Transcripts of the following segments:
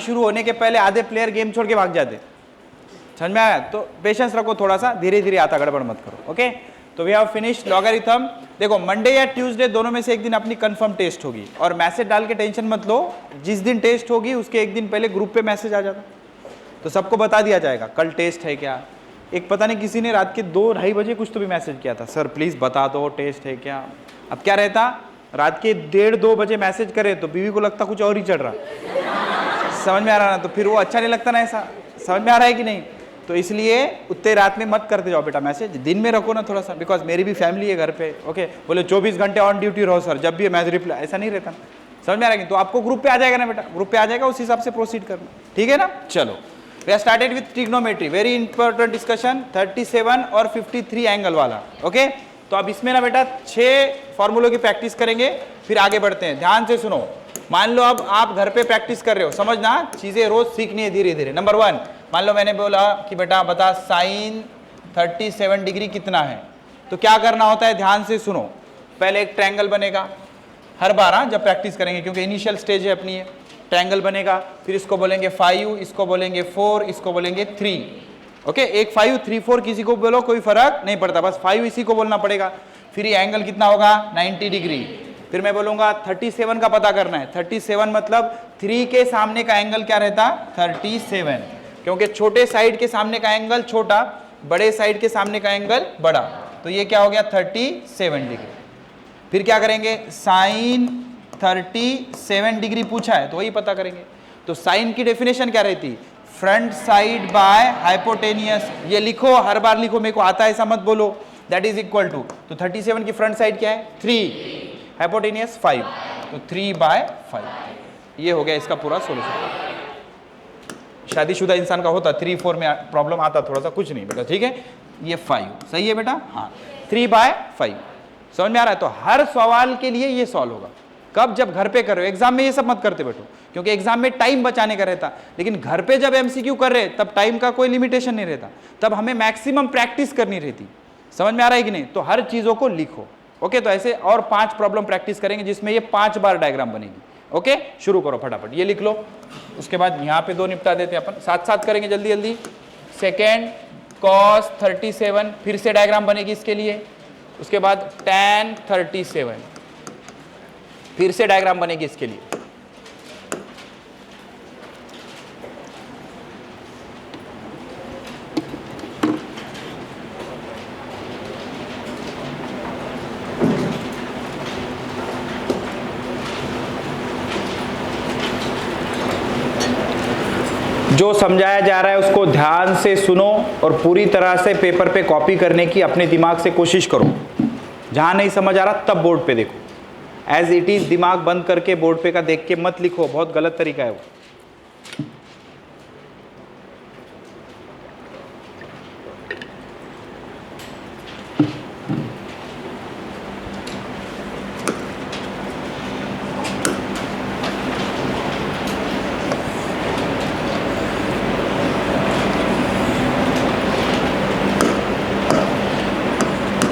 शुरू होने के पहले आधे प्लेयर गेम छोड़ के भाग जाते। समझ में आया? तो पेशेंस रखो थोड़ा सा, धीरे धीरे आता, गड़बड़ मत करो। ओके, तो वी हैव फिनिश्ड लॉगरिथम। देखो मंडे या ट्यूसडे दोनों में से एक दिन अपनी कंफर्म टेस्ट होगी, और मैसेज डाल के टेंशन मत लो, जिस दिन टेस्ट होगी उसके एक दिन पहले ग्रुप पे मैसेज आ जाता, तो सबको बता दिया जाएगा कल टेस्ट है क्या। एक पता नहीं किसी ने रात के 2-2:30 बजे कुछ तो भी मैसेज किया था, सर प्लीज बता दो टेस्ट है क्या। अब क्या रहता, रात के 1:30-2 बजे मैसेज करे तो बीवी को लगता कुछ और ही चल रहा, समझ में आ रहा ना, तो फिर वो अच्छा नहीं लगता ना, ऐसा समझ में आ रहा है कि नहीं। तो इसलिए उतने रात में मत करते जाओ बेटा मैसेज, दिन में रखो ना थोड़ा सा, बिकॉज मेरी भी फैमिली है घर पे। ओके, बोले 24 घंटे ऑन ड्यूटी रहो सर, जब भी मैसेज रिप्लाई, ऐसा नहीं रहता, समझ में आ रहा है। तो आपको ग्रुप पे आ जाएगा ना बेटा, ग्रुप पे आ जाएगा, उस हिसाब से प्रोसीड करना, ठीक है ना। चलो, we are started with trigonometry, very important discussion, 37 और 53 एंगल वाला। ओके, तो अब इसमें ना बेटा 6 फॉर्मूलों की प्रैक्टिस करेंगे, फिर आगे बढ़ते हैं। ध्यान से सुनो, मान लो अब आप घर पे प्रैक्टिस कर रहे हो, समझना चीजें रोज सीखनी है धीरे धीरे। नंबर 1, मान लो मैंने बोला कि बेटा बता साइन 37 डिग्री कितना है, तो क्या करना होता है, ध्यान से सुनो। पहले एक ट्रायंगल बनेगा, हर बार जब प्रैक्टिस करेंगे, क्योंकि इनिशियल स्टेज है अपनी, है ट्रायंगल बनेगा, फिर इसको बोलेंगे 5, इसको बोलेंगे 4, इसको बोलेंगे 3। ओके, एक 5, 3, 4 किसी को बोलो कोई फर्क नहीं पड़ता, बस 5 इसी को बोलना पड़ेगा। फिर ये एंगल कितना होगा, 90 डिग्री। फिर मैं बोलूंगा 37 का पता करना है। 37 मतलब 3 के सामने का एंगल क्या रहता, 37, क्योंकि छोटे साइड के सामने का एंगल छोटा, बड़े साइड के सामने का एंगल बड़ा, तो ये क्या हो गया 37 डिग्री। फिर क्या करेंगे, साइन 37 डिग्री पूछा है तो वही पता करेंगे। तो साइन की डेफिनेशन क्या रहती, फ्रंट साइड बाय हाइपोटेनियस। ये लिखो, हर बार लिखो, मेरे को आता है ऐसा मत बोलो। दैट इज इक्वल टू, तो 37 की फ्रंट साइड क्या है 3, हाइपोटेनियस 5, तो 3/5। ये हो गया इसका पूरा सॉल्यूशन। शादीशुदा इंसान का होता 3-4 में प्रॉब्लम आता थोड़ा सा, कुछ नहीं बेटा, ठीक है। ये 5 सही है बेटा, हाँ 3/5, समझ में आ रहा है। तो हर सवाल के लिए ये सॉल्व होगा। कब, जब घर पे कर रहे हो, एग्जाम में ये सब मत करते बैठो, क्योंकि एग्जाम में टाइम बचाने का रहता, लेकिन घर पे जब एमसीक्यू कर रहे तब टाइम का कोई लिमिटेशन नहीं रहता, तब हमें मैक्सिमम प्रैक्टिस करनी रहती। समझ में आ रहा है कि नहीं। तो हर चीजों को लिखो। ओके, तो ऐसे और 5 प्रॉब्लम प्रैक्टिस करेंगे जिसमें ये 5 बार डायग्राम बनेगी। ओके, शुरू करो फटाफट, ये लिख लो, उसके बाद यहाँ पे 2 निपटा देते हैं अपन, साथ साथ करेंगे जल्दी जल्दी। सेकेंड cos 37, फिर से डायग्राम बनेगी इसके लिए। उसके बाद tan 37, फिर से डायग्राम बनेगी इसके लिए। जो समझाया जा रहा है उसको ध्यान से सुनो और पूरी तरह से पेपर पे कॉपी करने की अपने दिमाग से कोशिश करो। जहां नहीं समझ आ रहा तब बोर्ड पे देखो, एज इट इज दिमाग बंद करके बोर्ड पे का देख के मत लिखो, बहुत गलत तरीका है वो।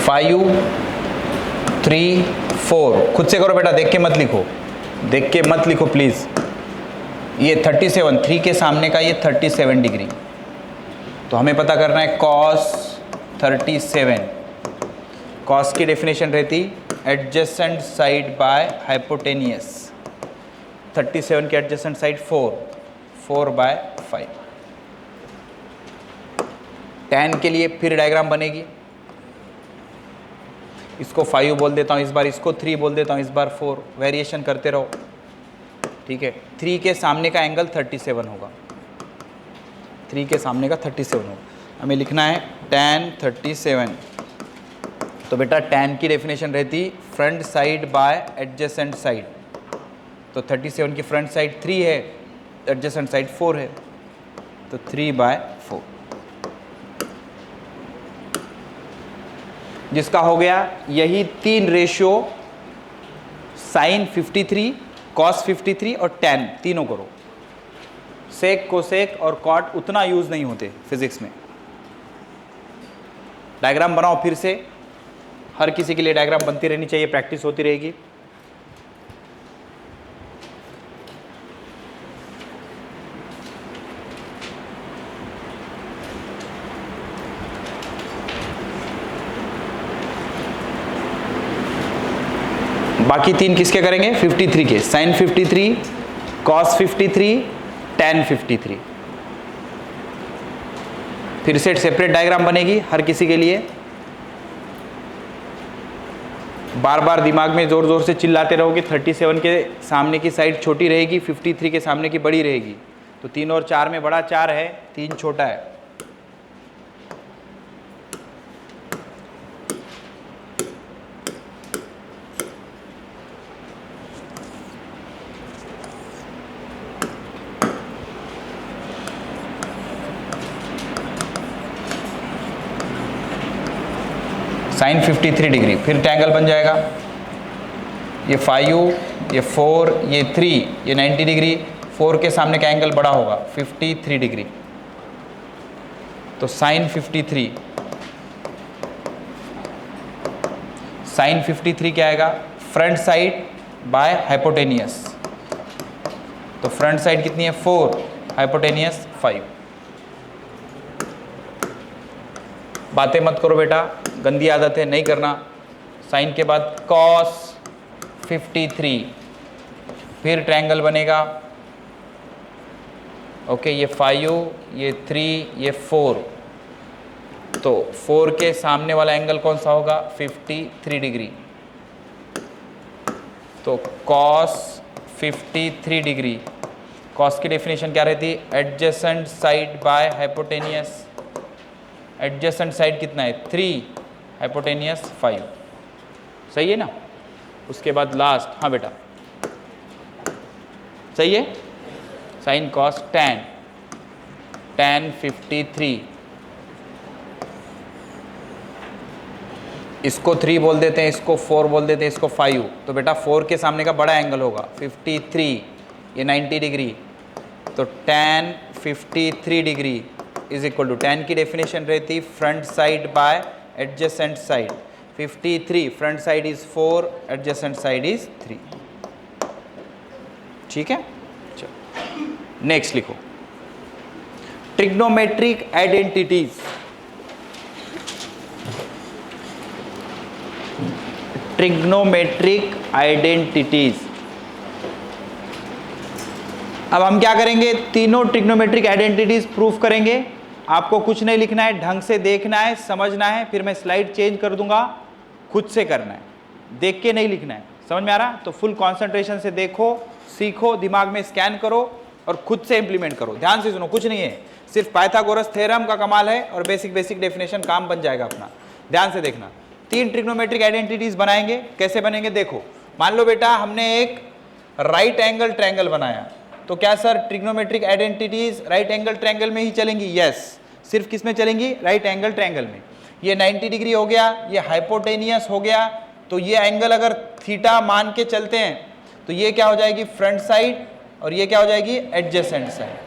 फाइव 3 4 खुद से करो बेटा, देख के मत लिखो, देख के मत लिखो प्लीज। ये 37, 3 के सामने का ये 37 डिग्री, तो हमें पता करना है cos 37। cos की डेफिनेशन रहती एडजेसेंट साइड बाय हाइपोटेनियस। 37 की एडजेसेंट साइड 4/5। tan के लिए फिर डायग्राम बनेगी, इसको 5 बोल देता हूँ इस बार, इसको 3 बोल देता हूँ इस बार 4, वेरिएशन करते रहो, ठीक है। 3 के सामने का एंगल 37 होगा, 3 के सामने का 37 होगा। हमें लिखना है tan 37, तो बेटा tan की डेफिनेशन रहती front side by adjacent side, तो 37 की फ्रंट साइड 3 है, एडजेसेंट साइड 4 है, तो 3/4, जिसका हो गया यही 3 रेशियो, साइन 53, कॉस 53 और tan, तीनों करो। सेक, कोसेक और कॉट उतना यूज नहीं होते फिजिक्स में। डायग्राम बनाओ फिर से, हर किसी के लिए डायग्राम बनती रहनी चाहिए, प्रैक्टिस होती रहेगी। बाकी तीन किसके करेंगे? 53 के, साइन 53, कॉस 53, टैन 53। फिर से सेपरेट डायग्राम बनेगी हर किसी के लिए। बार बार दिमाग में जोर जोर से चिल्लाते रहोगे। 37 के सामने की साइड छोटी रहेगी, 53 के सामने की बड़ी रहेगी। तो 3 और 4 में बड़ा 4 है, 3 छोटा है। साइन 53 डिग्री, फिर ट्रायंगल बन जाएगा। ये 5, ये 4, ये 3, ये 90 डिग्री। 4 के सामने का एंगल बड़ा होगा, 53 डिग्री। तो साइन 53, साइन 53 क्या आएगा? Front side by hypotenuse. तो फ्रंट साइड कितनी है? 4, हाइपोटेनियस 5। बातें मत करो बेटा, गंदी आदत है, नहीं करना। साइन के बाद कॉस 53, फिर ट्रायंगल बनेगा। ओके, ये 5, ये 3, ये 4। तो 4 के सामने वाला एंगल कौन सा होगा? 53 डिग्री। तो कॉस 53 डिग्री। कॉस की डेफिनेशन क्या रहती? Adjacent side by hypotenuse. Adjacent side कितना है? 3, हाइपोटेनियस 5। सही है ना? उसके बाद लास्ट, हाँ बेटा सही है। Sine cos tan, tan 53। इसको 3 बोल देते हैं, इसको 4 बोल देते हैं, इसको 5। तो बेटा 4 के सामने का बड़ा एंगल होगा 53, ये 90 डिग्री। तो tan 53 degree is equal to, tan की डेफिनेशन रहती front side by adjacent side. 53 front side is 4, adjacent side is 3। ठीक है, चलो नेक्स्ट लिखो। Trigonometric identities. Trigonometric identities. अब हम क्या करेंगे? तीनों ट्रिग्नोमेट्रिक आइडेंटिटीज प्रूफ करेंगे। आपको कुछ नहीं लिखना है, ढंग से देखना है, समझना है। फिर मैं स्लाइड चेंज कर दूंगा, खुद से करना है, देख के नहीं लिखना है। समझ में आ रहा? तो फुल कंसंट्रेशन से देखो, सीखो, दिमाग में स्कैन करो और खुद से इंप्लीमेंट करो। ध्यान से सुनो, कुछ नहीं है, सिर्फ पाइथागोरस थ्योरम का कमाल है और बेसिक डेफिनेशन, काम बन जाएगा अपना। ध्यान से देखना। 3 ट्रिग्नोमेट्रिक आइडेंटिटीज बनाएंगे। कैसे बनेंगे? देखो, मान लो बेटा हमने एक राइट एंगल ट्रायंगल बनाया, तो क्या sir trigonometric identities right angle triangle में ही चलेंगी? यस, सिर्फ किस में चलेंगी? राइट एंगल ट्रायंगल में। ये 90 डिग्री हो गया, ये हाइपोटेनियस हो गया। तो ये एंगल अगर थीटा मान के चलते हैं तो ये क्या हो जाएगी? फ्रंट साइड, और ये क्या हो जाएगी? Adjacent side.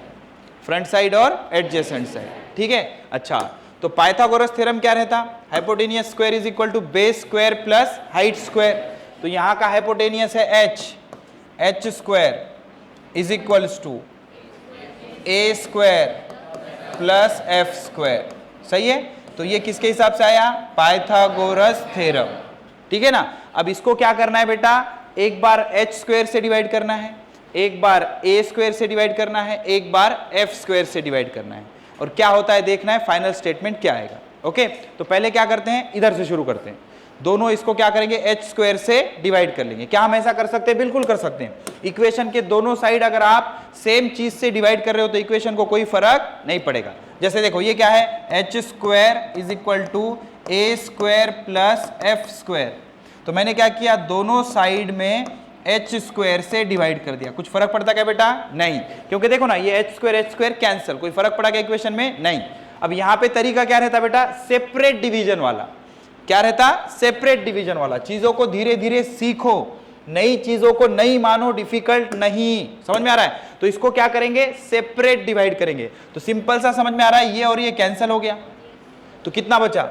फ्रंट साइड और एडजेसेंट साइड। ठीक है, अच्छा। तो पाइथागोरस थ्योरम क्या रहता? Hypotenuse square is equal to base square plus height square. तो यहां का हाइपोटेनियस है h, h square is equals to a square plus f square. सही है? तो ये किसके हिसाब से आया? Pythagoras theorem. ठीक है ना? अब इसको क्या करना है बेटा? एक बार h स्क्वायर से डिवाइड करना है, एक बार a स्क्वायर से डिवाइड करना है, एक बार f स्क्वायर से डिवाइड करना है। और क्या होता है देखना है, फाइनल स्टेटमेंट क्या आएगा। ओके, तो पहले क्या करते हैं? इधर से शुरू करते हैं। दोनों इसको क्या करेंगे? h स्क्वायर से डिवाइड कर लेंगे। क्या हम ऐसा कर सकते हैं? बिल्कुल कर सकते हैं। इक्वेशन के दोनों साइड अगर आप सेम चीज से डिवाइड कर रहे हो तो इक्वेशन को कोई फर्क नहीं पड़ेगा। जैसे देखो, ये क्या है? h square is equal to a square plus f square. तो मैंने क्या किया? दोनों साइड में h स्क्वायर से डिवाइड कर दिया। कुछ फर्क पड़ता क्या बेटा? नहीं, क्योंकि देखो ना, ये h स्क्वायर कैंसिल, कोई फर्क पड़ा क्या इक्वेशन में? नहीं। अब यहाँ पे तरीका क्या रहता बेटा? सेपरेट डिवीजन वाला। क्या रहता? सेपरेट डिवीजन वाला। चीजों को धीरे धीरे सीखो, नई चीजों को नहीं मानो, डिफिकल्ट नहीं। समझ में आ रहा है? तो इसको क्या करेंगे? सेपरेट डिवाइड करेंगे। तो सिंपल सा समझ में आ रहा है, ये और ये कैंसिल हो गया, तो कितना बचा?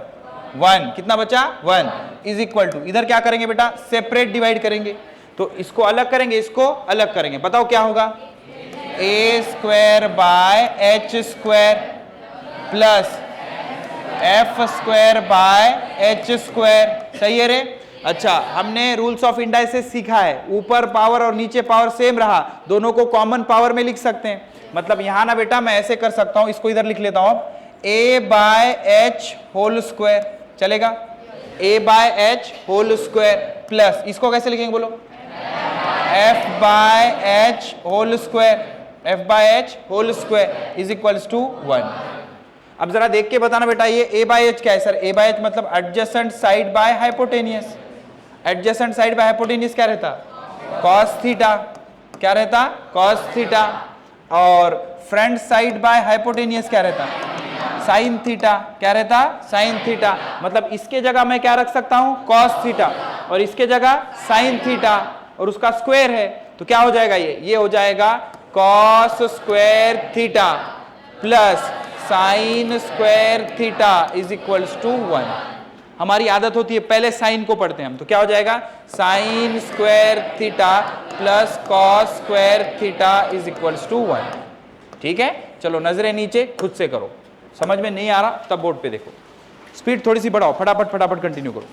1। कितना बचा? 1 इज इक्वल टू, इधर क्या करेंगे बेटा? सेपरेट डिवाइड करेंगे। तो इसको अलग करेंगे, इसको अलग करेंगे। बताओ क्या होगा? a square by h square plus f square by h square. सही है रे? अच्छा, हमने रूल्स ऑफ इंडाइसेस सीखा है, ऊपर पावर और नीचे पावर सेम रहा, दोनों को कॉमन पावर में लिख सकते हैं। मतलब यहां ना बेटा मैं ऐसे कर सकता हूं, इसको इधर लिख लेता हूं, a by H whole square, चलेगा? a by H whole square plus, इसको कैसे लिखेंगे बोलो? f by H whole square, f by H whole square is equals to 1। अब जरा देख के बताना बेटा, ये a बाय एच क्या है सर? a बाय एच मतलब adjacent side by hypotenuse. Adjacent side by hypotenuse क्या रहता? cos theta. क्या रहता? cos theta. और फ्रंट साइड बाय हाइपोटेनियस क्या रहता? sin theta. क्या रहता? sin theta. मतलब इसके जगह मैं क्या रख सकता हूं? cos थीटा, और इसके जगह sin थीटा, और उसका स्क्वायर है, तो क्या हो जाएगा? ये हो जाएगा cos square theta plus sin square theta is equals to 1। हमारी आदत होती है पहले साइन को पढ़ते हैं हम, तो क्या हो जाएगा? sin square theta plus cos square theta is equals to 1। ठीक है, चलो नजरें नीचे, खुद से करो, समझ में नहीं आ रहा तब बोर्ड पे देखो। स्पीड थोड़ी सी बढ़ाओ, फटाफट फटाफट कंटिन्यू करो।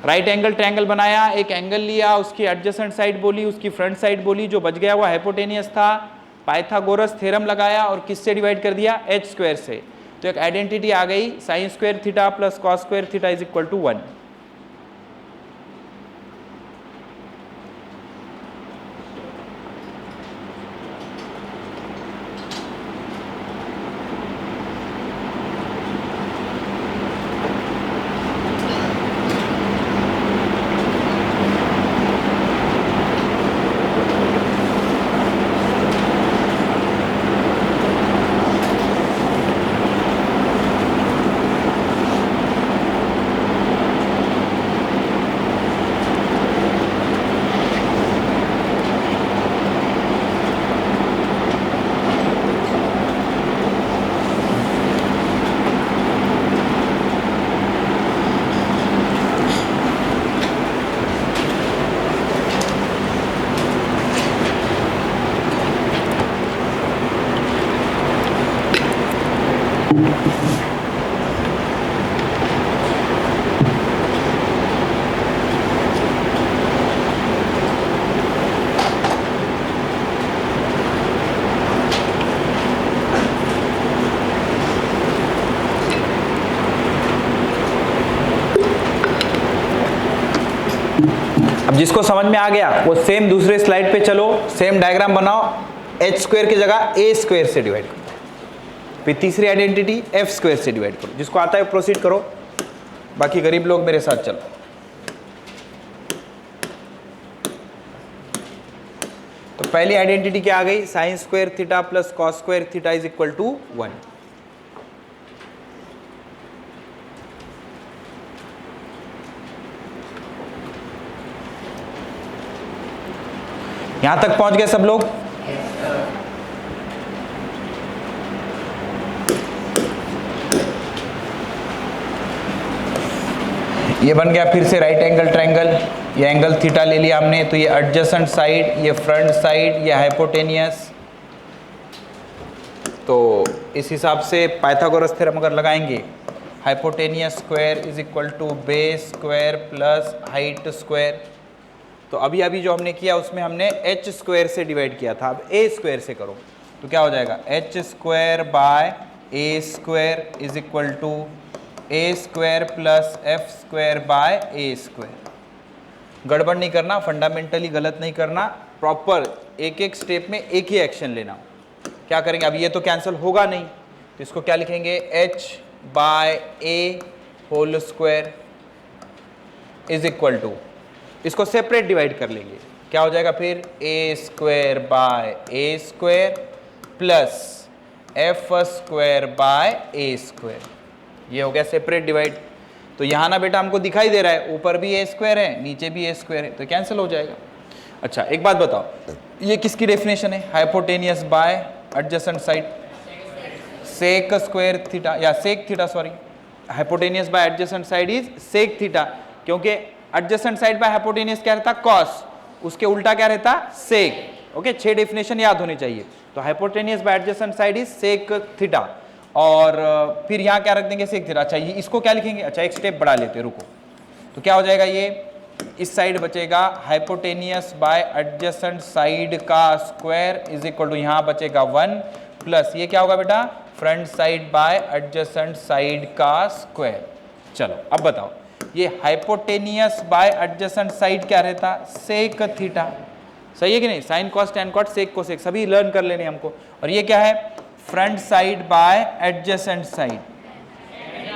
राइट एंगल ट्रायंगल बनाया, एक एंगल लिया, उसकी एडजेसेंट साइड बोली, उसकी फ्रंट साइड बोली, जो बच गया वो हाइपोटेनियस था। पाइथागोरस थ्योरम लगाया और किससे डिवाइड कर दिया? एच स्क्वायर से। तो एक आइडेंटिटी आ गई, sin square theta plus cos square theta is equal to 1। अब जिसको समझ में आ गया वो सेम दूसरे स्लाइड पे चलो, सेम डायग्राम बनाओ, एच स्क्वायर की जगह ए स्क्वायर से डिवाइड करो, फिर तीसरी आइडेंटिटी एफ स्क्वायर से डिवाइड करो। जिसको आता है प्रोसीड करो, बाकी गरीब लोग मेरे साथ चलो। तो पहली आइडेंटिटी क्या आ गई? Sin square theta plus cos square theta is equal to 1। यहां तक पहुंच गए सब लोग? ये बन गया फिर से राइट एंगल ट्रायंगल। ये एंगल थीटा ले लिया हमने, तो ये एडजेसेंट साइड, ये फ्रंट साइड, ये हाइपोटेनियस। तो इस हिसाब से पाइथागोरस थ्योरम अगर लगाएंगे, hypotenuse square is equal to base square plus height square. तो अभी अभी जो हमने किया उसमें हमने एच स्क्वायर से डिवाइड किया था, अब ए स्क्वायर से करो तो क्या हो जाएगा? H square by A square is equal to A square plus F square by A square. गड़बड़ नहीं करना, फंडामेंटली गलत नहीं करना, प्रॉपर एक एक स्टेप में एक ही एक्शन लेना। क्या करेंगे? अब ये तो कैंसिल होगा नहीं, तो इसको क्या लिखेंगे? H by A whole square is equal to, इसको सेपरेट डिवाइड कर लेंगे, क्या हो जाएगा फिर? A square by A square plus F square by A square. ये हो गया सेपरेट डिवाइड। तो यहाँ ना बेटा हमको दिखाई दे रहा है ऊपर भी ए स्क्वायर है, नीचे भी ए स्क्वायर है, तो कैंसिल हो जाएगा। अच्छा एक बात बताओ, ये किसकी डेफिनेशन है? Hypotenuse by adjacent side, sec square theta या sec theta, sorry, hypotenuse by adjacent side is sec theta, क्योंकि एडजेसेंट साइड बाय हाइपोटेनियस क्या रहता? कॉस, उसके उल्टा क्या रहता? सेक। ओके, 6 डेफिनेशन याद होनी चाहिए। तो hypotenuse by adjacent side is sec theta, और फिर यहाँ क्या रख देंगे सेक थीटा। अच्छा ये इसको क्या लिखेंगे, अच्छा एक स्टेप बढ़ा लेते हैं, रुको। तो क्या हो जाएगा, ये इस साइड बचेगा हाइपोटेनियस बाय एडजेसेंट साइड का स्क्वायर इज इक्वल टू यहाँ बचेगा 1 प्लस ये क्या होगा बेटा, front side by adjacent side का स्क्वायर। चलो अब बताओ, ये हाइपोटेनियस बाय एडजेसेंट साइड क्या रहता, सेक थीटा। सही है कि नहीं, sin cos tan cot sec cosec सभी लर्न कर लेने हमको। और ये क्या है, front side by adjacent side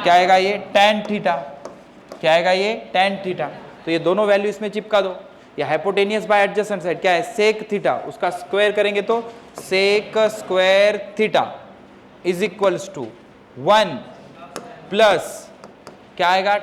क्या आएगा, ये टेन थीटा। क्या आएगा, ये टेन थीटा। तो ये दोनों वैल्यू इसमें चिपका दो। ये हाइपोटेनियस बाय एडजेसेंट साइड क्या है, सेक थीटा, उसका स्क्वायर करेंगे तो sec square theta is equals to 1 plus क्या आएगा,